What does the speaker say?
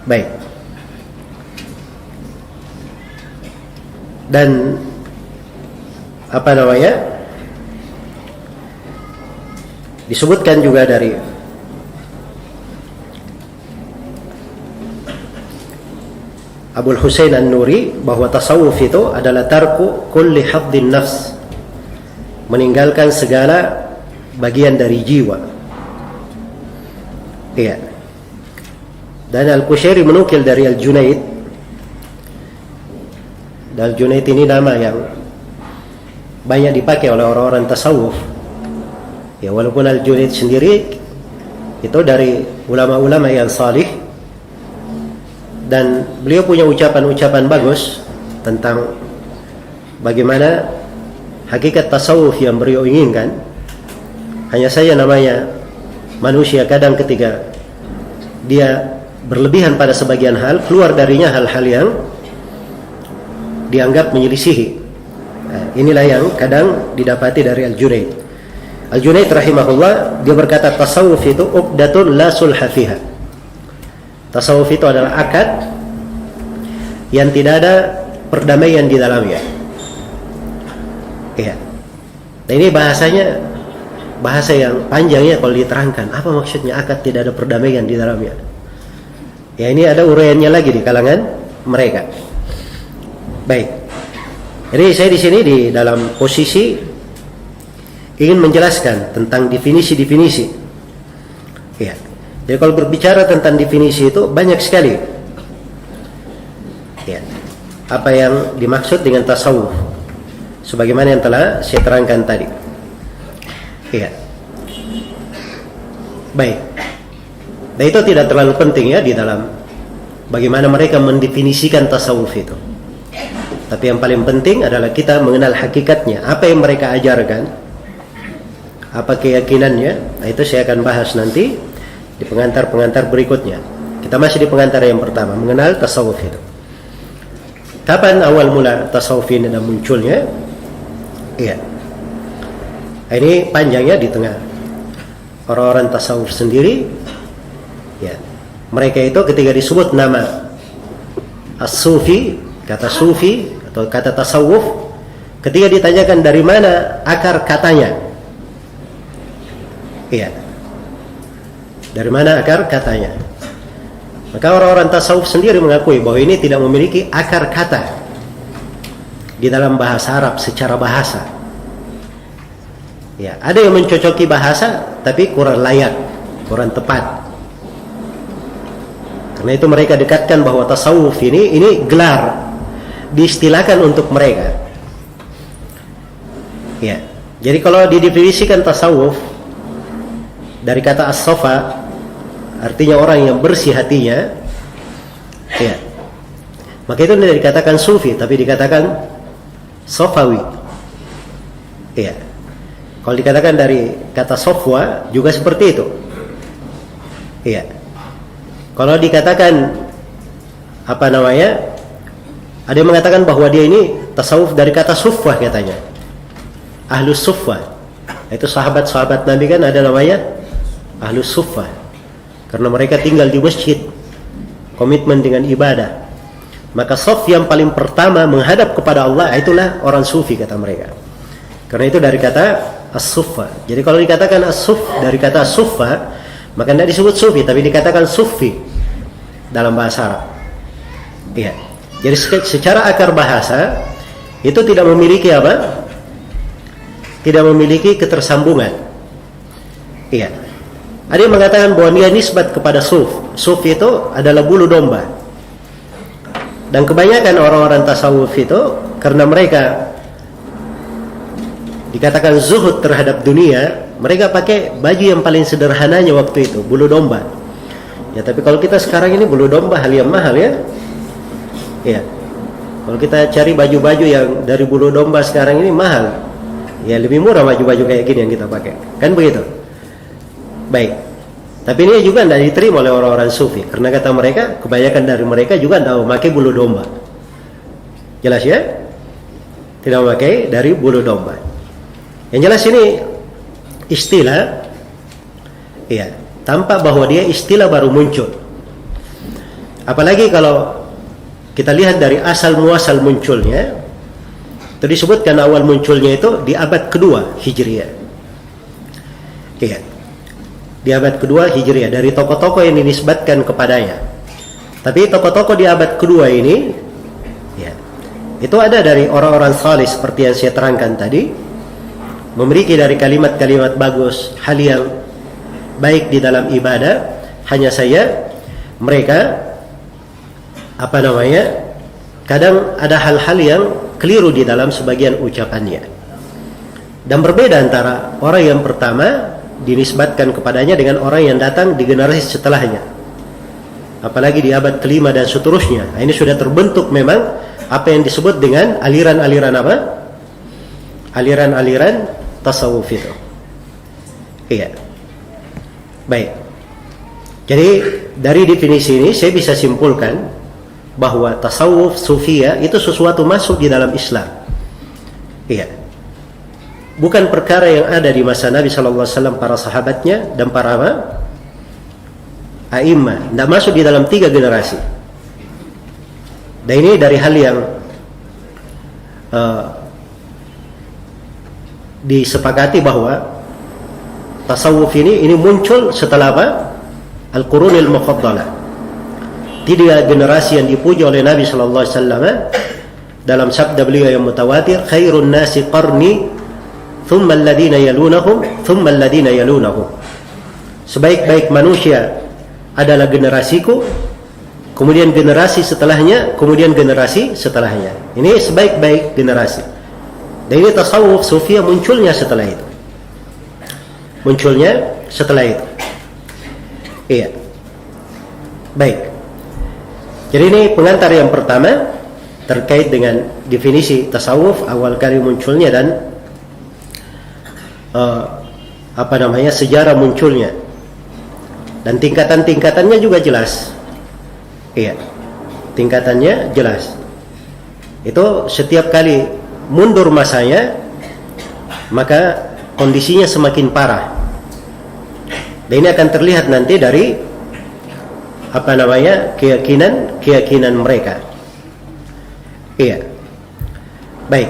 Baik. Dan apa namanya? Disebutkan juga dari Abul Husain An-Nuri bahwa tasawuf itu adalah tarku kulli haddin nafs, meninggalkan segala bagian dari jiwa. Iya. Dan Al-Qushairi menukil dari Al-Junaid. Dan Al-Junaid ini nama yang banyak dipakai oleh orang-orang tasawuf. Ya, walaupun Al-Junaid sendiri itu dari ulama-ulama yang salih, dan beliau punya ucapan-ucapan bagus tentang bagaimana hakikat tasawuf yang beliau inginkan. Hanya saja namanya manusia kadang ketika dia berlebihan pada sebagian hal, keluar darinya hal-hal yang dianggap menyelisihi. Nah, inilah yang kadang didapati dari Al-Junaid. Al-Junaid rahimahullah, dia berkata tasawuf itu uqdatun la sulha fiha. Tasawuf itu adalah akad yang tidak ada perdamaian di dalamnya. Iya. Nah, ini bahasanya bahasa yang panjang ya kalau diterangkan. Apa maksudnya akad tidak ada perdamaian di dalamnya? Ya, ini ada uraiannya lagi di kalangan mereka. Baik. Jadi saya di sini di dalam posisi ingin menjelaskan tentang definisi-definisi. Ya. Jadi kalau berbicara tentang definisi itu banyak sekali. Ya. Apa yang dimaksud dengan tasawuf? Sebagaimana yang telah saya terangkan tadi. Ya. Baik. Dan itu tidak terlalu penting ya di dalam bagaimana mereka mendefinisikan tasawuf itu. Tapi yang paling penting adalah kita mengenal hakikatnya, apa yang mereka ajarkan, apa keyakinannya. Nah, itu saya akan bahas nanti di pengantar-pengantar berikutnya. Kita masih di pengantar yang pertama, mengenal tasawuf itu. Kapan awal mula tasawuf ini dan munculnya? Iya. Ini panjangnya di tengah orang-orang tasawuf sendiri. Ya. Mereka itu ketika disebut nama as-sufi, kata sufi atau kata tasawuf, ketika ditanyakan dari mana akar katanya. Iya. Dari mana akar katanya? Maka orang-orang tasawuf sendiri mengakui bahwa ini tidak memiliki akar kata di dalam bahasa Arab secara bahasa. Ya, ada yang mencocoki bahasa tapi kurang layak, kurang tepat. Karena itu mereka dekatkan bahwa tasawuf ini gelar diistilahkan untuk mereka. Ya. Jadi kalau didefinisikan tasawuf dari kata as-safa, artinya orang yang bersih hatinya, ya, maka itu tidak dikatakan sufi, tapi dikatakan sofawi. Ya. Kalau dikatakan dari kata sofwa juga seperti itu. Ya. Kalau dikatakan apa namanya, ada yang mengatakan bahwa dia ini tasawuf dari kata sufwah katanya, ahlus sufwah. Itu sahabat-sahabat Nabi kan ada namanya ahlus sufwah, karena mereka tinggal di masjid, komitmen dengan ibadah. Maka saf yang paling pertama menghadap kepada Allah itulah orang sufi kata mereka. Karena itu dari kata as-suffa. Jadi kalau dikatakan as-suf dari kata as-suffa, maka tidak disebut sufi tapi dikatakan sufi dalam bahasa Arab. Iya. Jadi secara akar bahasa itu tidak memiliki apa? Tidak memiliki ketersambungan. Iya. Ada yang mengatakan bahwa dia nisbat kepada suf. Suf itu adalah bulu domba. Dan kebanyakan orang-orang tasawuf itu karena mereka dikatakan zuhud terhadap dunia, mereka pakai baju yang paling sederhananya waktu itu, bulu domba. Ya, tapi kalau kita sekarang ini bulu domba hal yang mahal ya. Ya. Kalau kita cari baju-baju yang dari bulu domba sekarang ini mahal. Ya, lebih murah baju-baju kayak gini yang kita pakai. Kan begitu? Baik. Tapi ini juga tidak diterima oleh orang-orang sufi, karena kata mereka, kebanyakan dari mereka juga tidak memakai bulu domba. Jelas ya? Tidak memakai dari bulu domba. Yang jelas ini istilah, ya, tampak bahwa dia istilah baru muncul. Apalagi kalau kita lihat dari asal muasal munculnya, itu disebutkan awal munculnya itu di abad kedua Hijriah. Iya. Di abad kedua Hijriah, dari tokoh-tokoh yang dinisbatkan kepadanya. Tapi tokoh-tokoh di abad kedua ini, ya, itu ada dari orang-orang saleh seperti yang saya terangkan tadi, memiliki dari kalimat-kalimat bagus, hal yang baik di dalam ibadah. Hanya saja mereka kadang ada hal-hal yang keliru di dalam sebagian ucapannya. Dan berbeda antara orang yang pertama dinisbatkan kepadanya dengan orang yang datang di generasi setelahnya, apalagi di abad kelima dan seterusnya. Nah, ini sudah terbentuk memang apa yang disebut dengan aliran-aliran apa? Aliran-aliran tasawuf itu. Iya. Baik. Jadi dari definisi ini saya bisa simpulkan bahwa tasawuf sufia itu sesuatu masuk di dalam Islam. Iya. Bukan perkara yang ada di masa Nabi SAW, para sahabatnya dan para a'imah. Tidak masuk di dalam 3 generasi. Dan ini dari hal yang disepakati bahwa tasawuf ini muncul setelah apa? Al-Qurunil Mufaddalah. 3 generasi yang dipuji oleh Nabi SAW dalam sabda beliau yang mutawatir, khairun nasi qarni thumma alladhina yalunahum thumma alladhina yalunahum. Sebaik-baik manusia adalah generasiku, kemudian generasi setelahnya, kemudian generasi setelahnya. Ini sebaik-baik generasi. Dan ini tasawuf sufia munculnya setelah itu. Munculnya setelah itu. Iya. Baik. Jadi ini pengantar yang pertama terkait dengan definisi tasawuf, awal kali munculnya dan sejarah munculnya. Dan tingkatan-tingkatannya juga jelas. Iya. Tingkatannya jelas. Itu setiap kali mundur masanya, maka kondisinya semakin parah. Dan ini akan terlihat nanti dari keyakinan mereka. Iya. Baik.